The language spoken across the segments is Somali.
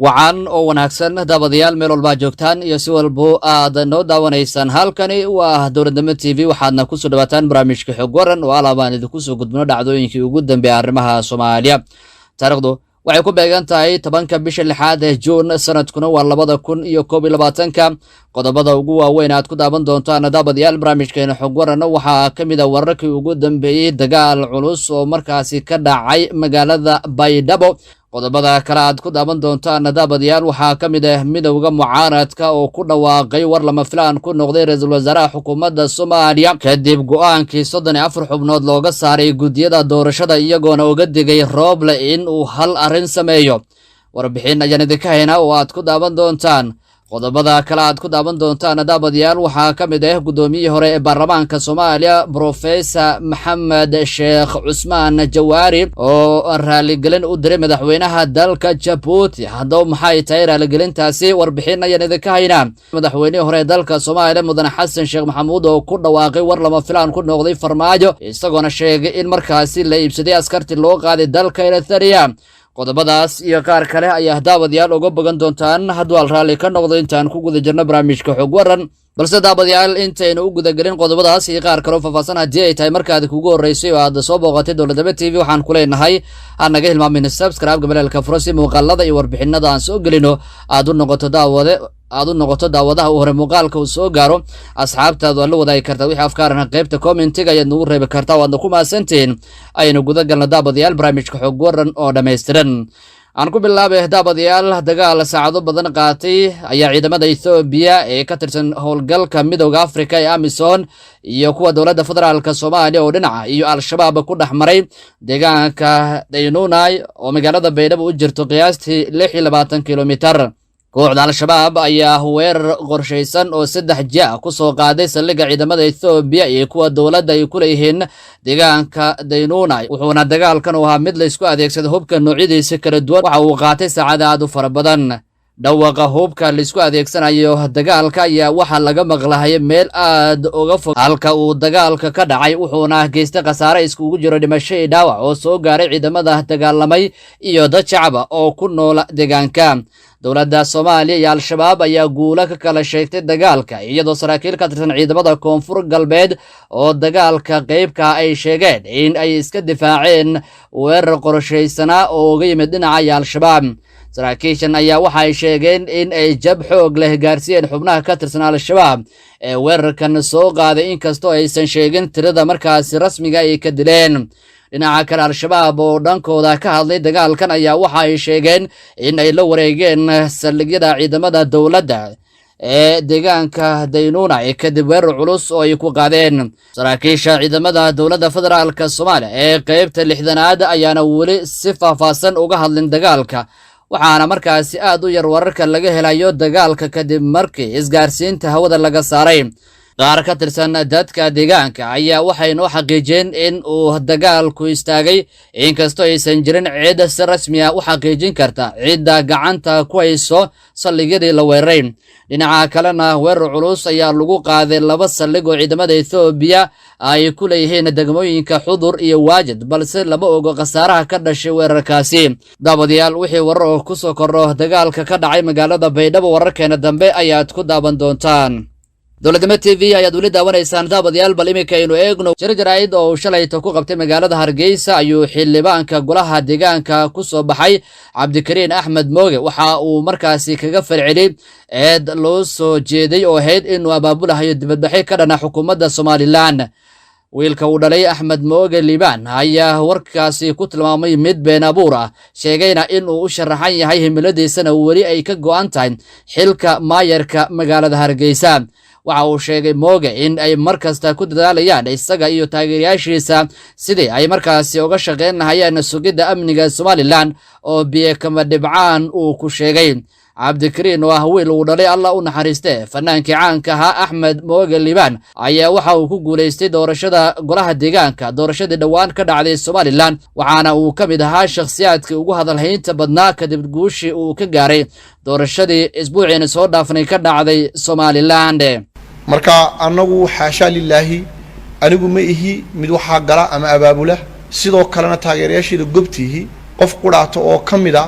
wacan oo wanaagsan daawadayaal meel walba joogtaan iyo si walba aad noo daawanaysaan halkani waa Dowladnimo TV waxaadna ku soo dhawaataan barnaamijka xog waran oo alaabaan idinku soo gudbino dhacdooyinkii ugu dambeeyay arrimaha Soomaaliya taariikhdu waxay ku beegan tahay 10ka bisha 6 ee June sanadkuna waa 2021 qodobada ugu waaweyn aad ku daawan doontaan daawadayaal barnaamijkeena xog waran waxa kamid ah wararkii ugu dambeeyay dagaal culus oo markaasi ka dhacay magaalada Baydhabo qodobada kale aad ku daawan doontaan daawadayaal waxa kamid ah midowga mucaaradka oo ku dhawaaqay war lama filaan ku noqday ra'iisul wasaaraha xukuumadda Soomaaliya kadib go'aankii 34 xubnood looga saaray gudiyada doorashada iyagoona uga digay Rooble in uu hal arin sameeyo warbixin ayaan idinka haynaa oo aad ku daawan doontaan qodobada kale aad ku daawan doontaan daawadayaal waxa kamid ah gudoomiyihii hore ee baarlamaanka Soomaaliya Professor Maxamed Sheekh Cusmaan Jawaari oo raaligelin u diray madaxweynaha dalka Djibouti hadaba maxay tahay raaligelintaasi warbixin ayaan idinka haynaa madaxweynihii hore ee dalka Soomaaliya Mudane Xasan Sheekh Maxamuud oo ku dhawaaqay war lama filaan ku noqday Farmaajo isagoona sheegay in markaasi la iibsaday askartii loo qaaday dalka Eritrea qodobadaas iyo qaar kale ayaa daawadayaal uga bogan doontaan hadwal raali ka noqdo intaan ku guda jirno barnaamijka xog waran balse daawadayaal intaynu u guda galin qodobadaas iyo qaar kale oo faahfaahsan hadii ay tahay markaad kugu horeysay oo aad soo booqatay Dowladnimo TV waxaan ku leenahay anaga hilmaamin subscribe gabalka furasi muuqaalada iyo warbixinada aan soo gelino aad u noqoto daawadaha u hore muuqaalka uu soo gaaro asxaabtaadu la wadaay kartaa wixii afkaarna qaybta commentiga ayaad nagu reebi kartaa waad ku maasantiin aynu guda galno daawadayaal barnaamijka xog waran oo dhameystiran aan ku bilaabay daawadayaal dagaal saacado badan qaatay ayaa ciidamada Ethiopia ee ka tirsan howlgalka midowga Afrika ee AMISOM iyo kuwa dawladda federaalka Soomaaliya oo dhinaca iyo al-shabaab ku dhaxmaray deegaanka Daynunay oo magaalada Baydhabo u jirto qiyaastii 26 kilomitir kooxda al-shabaab ayaa weerar qorsheysan oo 3 jeer ku soo qaaday saldhigga ciidamada Ethiopia iyo kuwa dawladda ay ku leeyihiin deegaanka Daynunay wuxuuna dagaalkan u ahaa mid la isku adeegsado hubka noocyadiisa kala duwan waxa uu qaatay saacado aad u fara badan dhawaqa hubka la isku adeegsanayo dagaalka ayaa waxa laga maqlahay meel aad uga fog halka uu dagaalka ka dhacay wuxuuna geystay khasaare iskugu jiro dhimasho iyo dhaawac oo soo gaaray ciidamada dagaalamay iyo dad shacab oo ku nool deegaanka dawladda Soomaaliya iyo al-shabaab ayaa guulo ka kala sheegtay dagaalka iyadoo saraakiil ka tirsan ciidamada koonfur galbeed oo dagaalka qaybka ay sheegeen in ay iska difaaceen weerar qorsheysana oo uga yimid dhinaca al-shabaab saraakiishan ayaa waxa ay sheegeen in ay jab xoog leh gaarsiiyeen xubnaha ka tirsan al-shabaab ee weerarkan soo qaaday inkastoo aysan sheegin tirada markaasi rasmiga ay ka dileen dhinaca kale al-shabaab oo dhankooda ka hadlay dagaalkan ayaa waxa ay sheegeen in ay la wareegeen saldhigyada ciidamada dawladda ee deegaanka Daynunay kadib weerar culus oo ay ku qaadeen saraakiisha ciidamada dawladda federaalka Soomaaliya ee qaybta 6aad ayaana wali si faahfaahsan uga hadlin dagaalka waxaana markaasi aad u yar wararka laga helayo dagaalka kadib markii isgaarsiinta hawada laga saaray qaar ka tirsan dadka deegaanka ayaa waxay noo xaqiijeen in uu dagaalku istaagay inkastoo aysan jirin cid si rasmi ah u xaqiijin karta cidda gacanta ku hayso saldhigyadii la weeraray dhinaca kalena weerar culus ayaa lagu qaaday 2 saldhig oo ciidamada Ethiopia ay ku leeyihiin degmooyinka Xudur iyo Waajid balse lama ogo khasaaraha ka dhashay weerarkaasi daawadayaal wixii warar oo ku soo kordho dagaalka ka dhacay magaalada Baydhabo wararkeena dambe ayaad ku daawan doontaan Dowladnimo TV ayaad wali daawanaysaan daawadayaal bal imika aynu eegno jarjarayd oo shalayto ku qabtay magaalada Hargeysa ayuu xildhibaanka golaha deegaanka ku soo baxay Cabdikariin Axmed Mooge waxa uu markaasi kaga falceliyay eed loo soo jeeday oo ahayd inuu abaabulahayo dibadbaxyo ka dhana xukuumadda Somaliland wiilka uu dhalay Axmed Mooge Liibaan ayaa warkaasi ku tilmaamay mid been abuur ah sheegayna in uu u sharaxan yahay himiladiisana wali ay ka go'an tahay xilka maayarka magaalada Hargeysa waxa uu sheegay Mooge in ay markasta ku dadaalayaan isaga iyo taageerayaashiisa sidii ay markaasi uga shaqeyn lahaayeen sugidda amniga Somaliland oo biyo kama dhibcaan uu ku sheegay Cabdikariin oo wiil uu dhalay Allah u naxariiste fanaankii caanka ahaa Axmed Mooge Liibaan ayaa waxa uu ku guuleystay doorashada golaha deegaanka doorashadii dhawaan ka dhacday Somaliland waxaana uu ka mid ahaa shakhsiyaadkii ugu hadalhaynta badnaa kadib guushii uu ka gaaray doorashadii isbuuciina soo dhaafnay ka dhacday Somaliland marka anagu xaasha lilaahi anigu ma ihi mid waxa gala ama abaabula sidoo kalena taageerayaashida gobtihi qof quraato oo kamida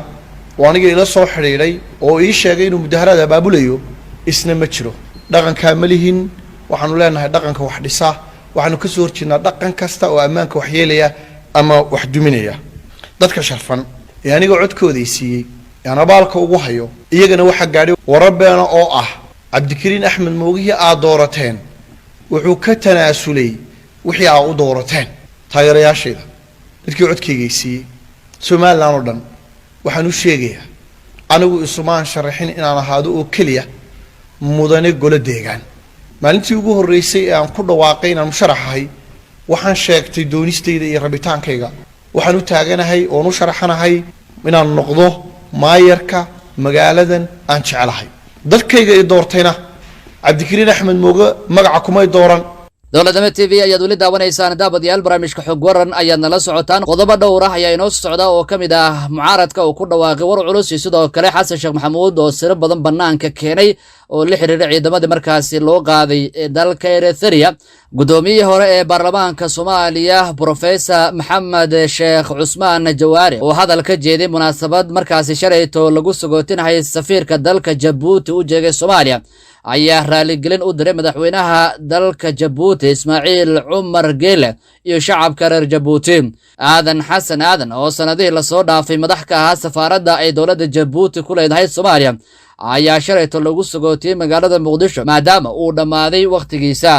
oo aniga ila soo xiriiray oo ii sheegay inuu mudaharaad abaabulayo isna ma jiro dhaqanka ma lihin waxaanu leenahay dhaqanka wax dhisa waxaanu ka soo horjeednaa dhaqan kasta oo ammaanka wax yeelaya ama wax duminaya dadka sharfan ee aniga codkooda ay siiyey yaan abaalka ugu hayo iyagana waxa gaadhay warabeena oo ah cabdikariin axmed moogihi aad doorateen wuxuu ka tanaasulay wixii aad u doorateen taageerayaashayda dadkii codkayga siiyey Soomaaliland oo dhan waxaan u sheegayaa anigu isumaan sharaxin inaan ahaado oo kaliya mudane golo deegaan maalintii ugu horeysay ee aan ku dhawaaqay inaan musharaxahay waxaan sheegtay doonistayda iyo rabitaankayga waxaan u taaganahay oo u sharaxanahay inaan noqdo maayarka magaaladan aan jecelahay dadkayga ay doortayna cabdikariin axmed mooge magaca kumay dooran dowladnimo TV ayaad weli daawanaysaan daabadayaal barnaamijka xog waran ayaad nala socotaan qodobo dhowr ah ayaa inoo socda oo kamid ah mucaaradka uu ku dhawaaqay war culus iyo sidoo kale xasan sheekh maxamuud oo siro badan banaanka keenay oo la xiriiray ciidamadii markaasi loo qaaday dalka Eritrea gudoomiyihii hore ee baarlamaanka Soomaaliya Professor Maxamed Sheekh Cusmaan Jawaari oo hadal ka jeeday munaasabad markaasi shalayto lagu sagootinayay safiirka dalka Djibouti u jeegay Soomaaliya ayaa raaligelin u diray madaxweynaha dalka Djibouti Ismaaciil Cumar Geele iyo shacabka reer Djibouti aadan xasan aadan oo sanadihii la soo dhaafay madax ka ahaa safaaradda ay dowladda Djibouti ku leedahay Soomaaliya ayaa shalayto lagu sagootiyay magaalada Muqdisho maadaama uu dhamaaday waqtigiisa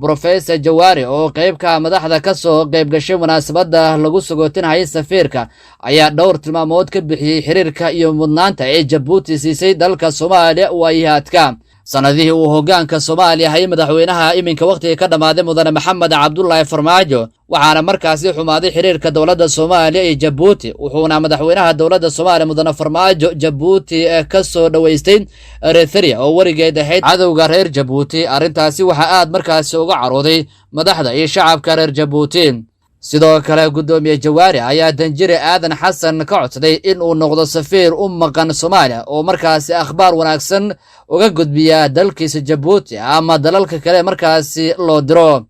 Professor Jawaari oo qayb ka madaxda ka soo qayb gashay munaasabadda lagu sagootinayay safiirka ayaa dhowr tilmaamood ka bixiyay xiriirka iyo mudnaanta ee Djibouti siisay dalka Soomaaliya waayaadka sanadihii uu hoggaanka Soomaaliya hay madaxweynaha iminka waqtiga ka dhamaaday mudane Maxamed Cabdullaahi Farmaajo waxaana markaasi xumaaday xiriirka dowladda Soomaaliya iyo Djibouti wuxuuna madaxweynaha dowladda Soomaaliya mudane Farmaajo Djibouti ka soo dhaweystay Eritrea oo warigeed ahayd cadowga reer Djibouti arintaasi waxa aad markaasi uga carooday madaxda iyo shacabka reer Djibouti sidoo kale gudoomiye Jawaari ayaa danjire aadan xasan ka codsaday in uu noqdo safiir u maqan Soomaaliya oo markaasi akhbaar wanaagsan uga gudbiya dalkiisa Djibouti ama dalalka kale markaasi loo diro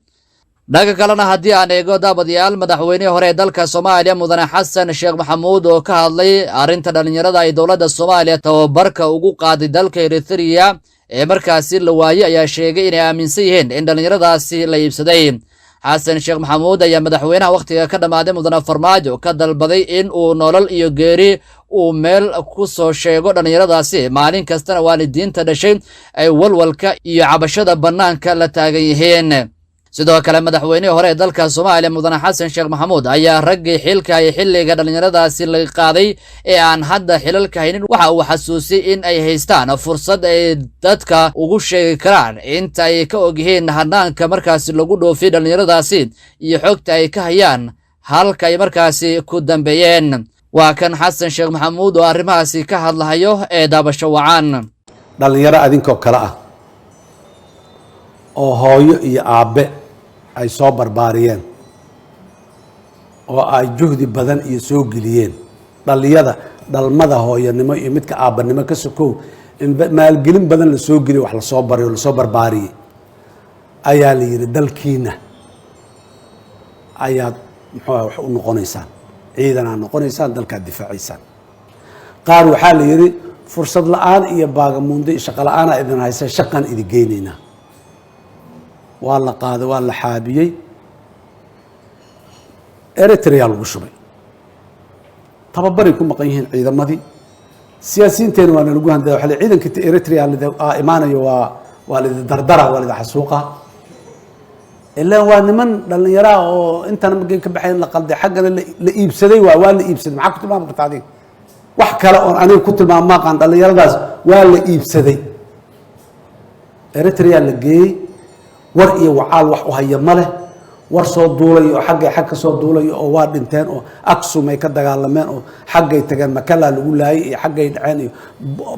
dhaga kalena haddii aan eego daabadayaal madaxweynihii hore ee dalka Soomaaliya mudane Xasan Sheekh Maxamuud oo ka hadlay arinta dhalinyarada ay dowladda Soomaaliya tababarka ugu qaaday dalka Eritrea ee markaasi la waayay ayaa sheegay inay aaminsan yihiin in dhalinyaradaasi la iibsaday xasan sheekh maxamuud ayaa madaxweynaha waqtiga ka dhamaaday mudane Farmaajo ka dalbaday in uu nolol iyo geeri uu meel ku soo sheego dhalinyaradaasi maalin kastana waalidiinta dhashay ay walwalka iyo cabashada banaanka la taagan yihiin sidoo kale madaxweynihii hore ee dalka Soomaaliya mudane Xasan Sheekh Maxamuud ayaa raggii xilka ay xilliga dhalinyaradaasi la qaaday ee aan hadda xilalka haynin waxa uu xasuusay in ay haystaan fursad ay dadka ugu sheegi karaan inta ay ka ogyihiin hanaanka markaasi lagu dhoofiyay dhalinyaradaasi iyo xogta ay ka hayaan halka ay markaasi ku dambeeyeen waa kan Xasan Sheekh Maxamuud oo arrimahaasi ka hadlayo ee daabasho wacan dhalinyaro adinkoo kala ah oo hooyo iyo aabe ay soo barbaariyeen oo ay juhdi badan iyo soo geliyeen dhalmada hooyanimo iyo midka aabanimo ka sokow in maalgelin badan la soo geliyo wax la soo bariyo la soo barbaariyay ayaa la yiri dalkiina ayaad wax u noqonaysaan ciidan aan noqonaysaan dalka difaaciisaan qaar waxaa la yiri fursad la'aan iyo baagamuunde shaqo la'aan idin haysa shaqan idin geynayna waa la qaaday waa la xaabiyey Eritrea lagu shubay tababaray ku maqan yihiin ciidamadii siyaasiyiinteena waa lagu handay waxa la ciidanka Eritrea imaanayo waa la dardara waa la xasuuqa ilaa waa niman dhalinyaro oo intan mageen ka baxeen la qalday xaqana la iibsaday waa la iibsaday maxaa ku tilmaami kartaa adiga wax kale oo aniga ku tilmaama qaan dhalinyaradaas waa la iibsaday Eritrea la geeyay war iyo wacaal wax u haya male war soo duulay oo xagga ka soo duulay oo waa dhinteen oo Aksum ay ka dagaalameen oo xaggay tageen Makala lagu laayay iyo xaggay dhaceen iyo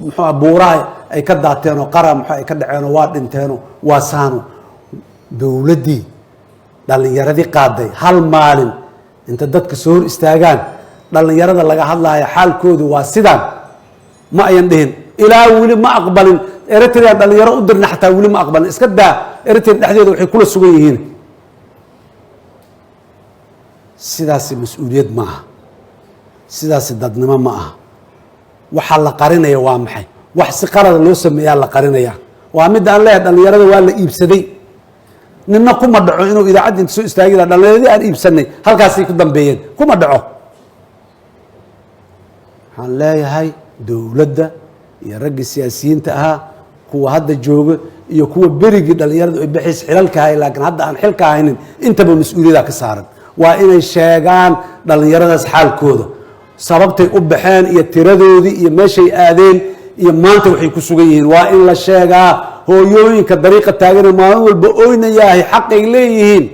muxuu buuraha ay ka daateen oo qaram muxuu ay ka dhaceen oo waa dhinteen oo waa saano dawladii dhalinyaradii qaaday hal maalin inta dadka soo hor istaagaan dhalinyarada laga hadlayo xaalkoodu waa sidaan ma ayan dhihin ilaa wili ma aqbalin Eritrea dhalinyaro u dirna xataa wili ma aqbalin iska daa Eritrea dhexdeeda waxay kula sugan yihiin sidaas mas'uuliyad ma aha sidaas dadnimo ma aha waxaa la qarinaya waa maxay wax si qalada loo sameeyaa la qarinaya waa mid aan leeyahay dhalinyarada waa la iibsaday ninna kuma dhaco inuu idaacadda inta soo istaagi lahaa dhalinyaradii aan iibsanay halkaasay ku dambeeyeen kuma dhaco waxaan leeyahay dowladda iyo raggii siyaasiyiinta ahaa kuwa hadda jooga iyo kuwa berigii dhalinyaradu ay bixiis xilalka hay laakiin hadda aan xilka haynin intaba mas-uuliyada ka saaran waa inay sheegaan dhalinyaradaas xaalkooda sababtay u baxeen iyo tiradoodii iyo meeshay aadeen iyo maanta waxay ku sugan yihiin waa in la sheegaa hooyooyinka dariiqa taagana maalin walba oynayahay xaqay leeyihiin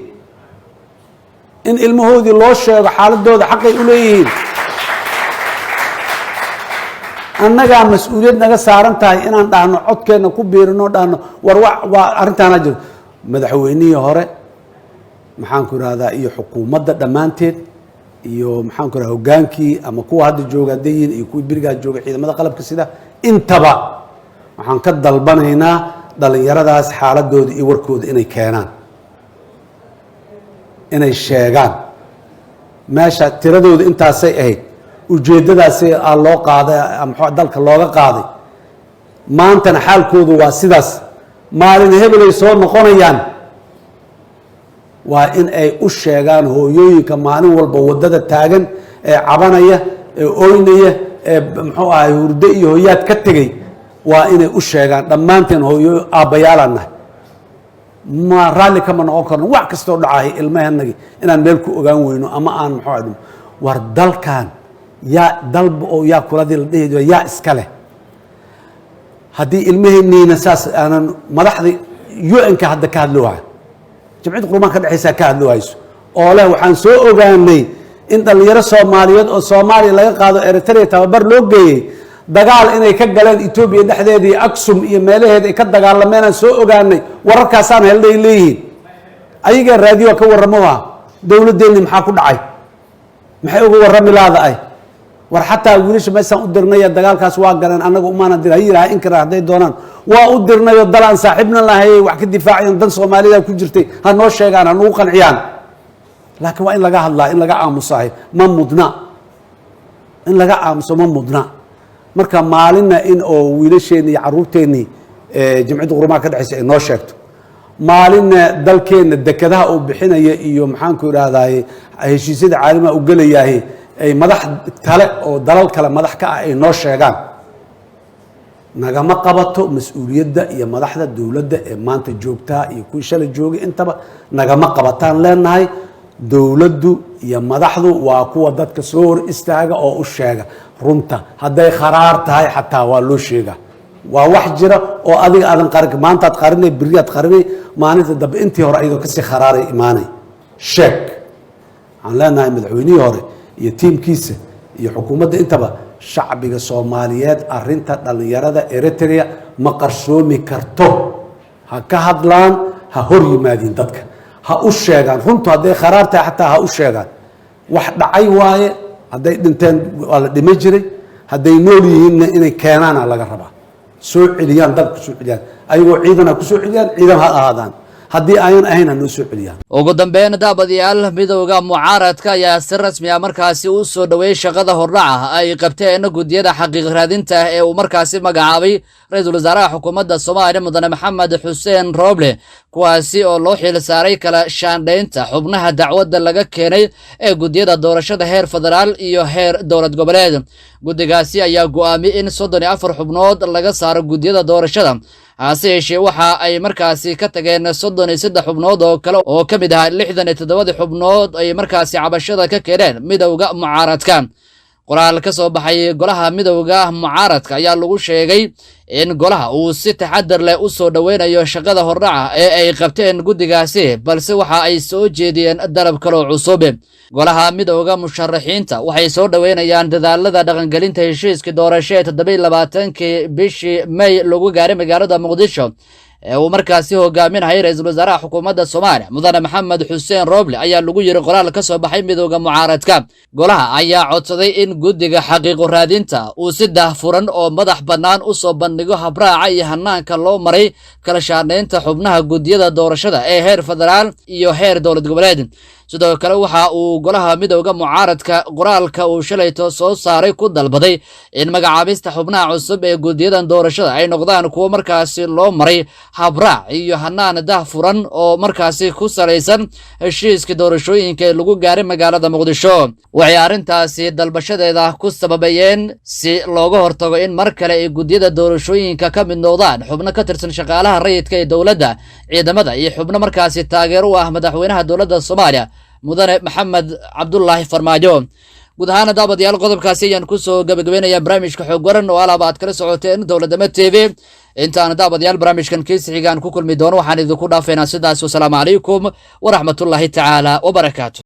in ilmahoodii loo sheego xaaladooda xaqay u leeyihiin annagaa mas-uuliyad naga saaran tahay inaan dhahno codkeenna ku biirino dhahno war waa arrintaana jiro madaxweynihii hore maxaan ku ihahdaa iyo xukuumadda dhammaanteed iyo maxaan ku ihahda hogaankii ama kuwa hadda jooga hadday yihiin iyo kuwii berigaa jooga ciidamada qalabka sida intaba waxaan ka dalbanaynaa dhalinyaradaas xaaladooda iyo warkooda inay keenaan inay sheegaan meesha tiradooda intaasay ahayd ujeeddadaasi loo qaaday dalka looga qaaday maantana xaalkoodu waa sidaas maalin hebelay soo noqonayaan waa in ay u sheegaan hooyooyinka maalin walba waddada taagan ee cabanaya ee oynaya ee muxuu ahay hurdo iyo hoyaad ka tegay waa inay u sheegaan dhammaanteen hooyo aabbayaalaan nahay ma raalli kama noqon karno wax kastoo dhacahay ilmahanagi inaan meel ku ogaan weyno ama aan muxuu ahay war dalkan yaa dalba oo yaa kuladii la dhihi yaa iska leh haddii ilmaheenniina saas aanan madaxdii UN-ka hadda ka hadlooha jamciyadda qurumaha ka dhexaysaa ka hadloohayso oo leh waxaan soo ogaanay in dhalinyaro soomaaliyeed oo soomaaliya laga qaado eritrea tababar loo geeyey dagaal inay ka galeen etoobiya dhexdeeda iyo aksum iyo meelaheeda ay ka dagaalameen aan soo ogaanay wararkaasaan helnay leeyihiin ayagaa raadiyo ka warramoha dowladdeenni maxaa ku dhacay maxay uga warrami laadaay war xataa wiilasha meeshaan u dirnaya dagaalkaas waa galeen annaga umaana dir hayiraha in kara hadday doonaan waa u dirnayo dal aan saaxiibna lahayay wax ka difaacayan dan soomaalida ku jirtay ha noo sheegaan ha nagu qanciyaan laakiin waa in laga hadlaa in laga aamusahay ma mudna in laga aamuso ma mudna marka maalinna in oo wiilasheenni iyo carruurteennii jamciyadda qurumaha ka dhexaysa ay noo sheegto maalinna dalkeenna dekedaha uu bixinaya iyo maxaanku idhaahdaye heshiisyada caalamaha u gelayahay ay madax kale oo dalal kale madax ka ah ay noo sheegaan nagama qabato mas-uuliyadda iyo madaxda dowladda ee maanta joogtaa iyo kuwii shalay joogay intaba nagama qabataan leenahay dowladdu iyo madaxdu waa kuwa dadka soo hor istaaga oo u sheega runta hadday kharaar tahay xataa waa loo sheega waa wax jira oo adiga aadan qarin maantaad qarinay beriyaad qarinay maalinta dambe intii hore ayadoo kasii kharaaray imaanay sheeg waxaan leenahay madaxweynihii hore iyo tiimkiisa iyo xukuumadda intaba shacbiga soomaaliyeed arinta dhalinyarada eritrea ma qarsoomi karto ha ka hadlaan ha hor yimaadiin dadka ha u sheegaan runtu hadday kharaar tahay xataa ha u sheegaan wax dhacay waaye hadday dhinteen waa la dhima jiray hadday nool yihiinna inay keenaana laga rabaa soo celiyaan dalka kusoo celiyaan ayagoo ciidan ha kusoo celiyaan ciidan ha ahaadaan haddii ayan ahayn ha noo soo celiyaan ugu dambeyn daabadayaal midowda mucaaradka ayaa si rasmi ah markaasi u soo dhoweeyey shaqada hordhaca ay qabteen guddiyada xaqiiq raadinta ee uu markaasi magacaabay ra-iisul wasaaraha xukuumadda soomaaliya mudane maxamed xuseen rooble kuwaasi oo loo xil saaray kala shaandhaynta xubnaha dacwadda laga keenay ee guddiyada doorashada heer federaal iyo heer dowlad goboleed guddigaasi ayaa go'aamiyey in 34 xubnood laga saaro guddiyada doorashada hase yeeshee waxa ay markaasi ka tageen 33 xubnood oo kale oo ka mid ah 67 xubnood ay markaasi cabashada ka keeneen midowda mucaaradka qoraal ka soo baxay golaha midowda mucaaradka ayaa lagu sheegay in golaha uu si taxadar leh u soo dhaweynayo shaqada hordhaca ee ay qabteen guddigaasi balse waxa ay soo jeediyeen dalab kale oo cusub golaha midowda musharaxiinta waxay soo dhaweynayaan dadaalada dhaqangelinta heshiiska doorasho ee 27 bishii May lagu gaaray magaalada Muqdisho ee uu markaasi hogaaminayay ra-iisul wasaaraha xukuumadda Soomaaliya mudane maxamed xuseen rooble ayaa lagu yiri qoraal ka soo baxay midowda mucaaradka golaha ayaa codsaday in guddiga xaqiiqo raadinta uu si daahfuran oo madax bannaan u soo bandhigo habraaca iyo hanaanka loo maray kala shaandhaynta xubnaha guddiyada doorashada ee heer federaal iyo heer dowlad goboleed sidoo kale waxa uu golaha midowga mucaaradka qoraalka uu shalayto soo saaray ku dalbaday in magacaabista xubnaha cusub ee guddiyadan doorashada ay noqdaan kuwo markaasi loo maray habraac iyo hanaan daahfuran oo markaasi ku salaysan heshiiska doorashooyinka ee lagu gaaray magaalada muqdisho waxay arrintaasi dalbashadeeda ku sababayeen si looga hortago in mar kale ay guddiyada doorashooyinka ka mid noqdaan xubno ka tirsan shaqaalaha rayidka ee dowladda ciidamada iyo xubno markaasi taageero u ah madaxweynaha dowladda Soomaaliya mudane maxamed cabdullaahi farmaajo guud ahaan daawadayaal qodobkaasi ayaan ku soo gabagabeynayaa barnaamijka xog waran oo alaaba aad kala socoteen dowladnimo TV intaan daawadayaal barnaamijkan kiis xigaan ku kulmi doono waxaan idinku dhaafeynaa sidaas wassalaamu calaykum waraxmatullaahi tacaala wabarakaatu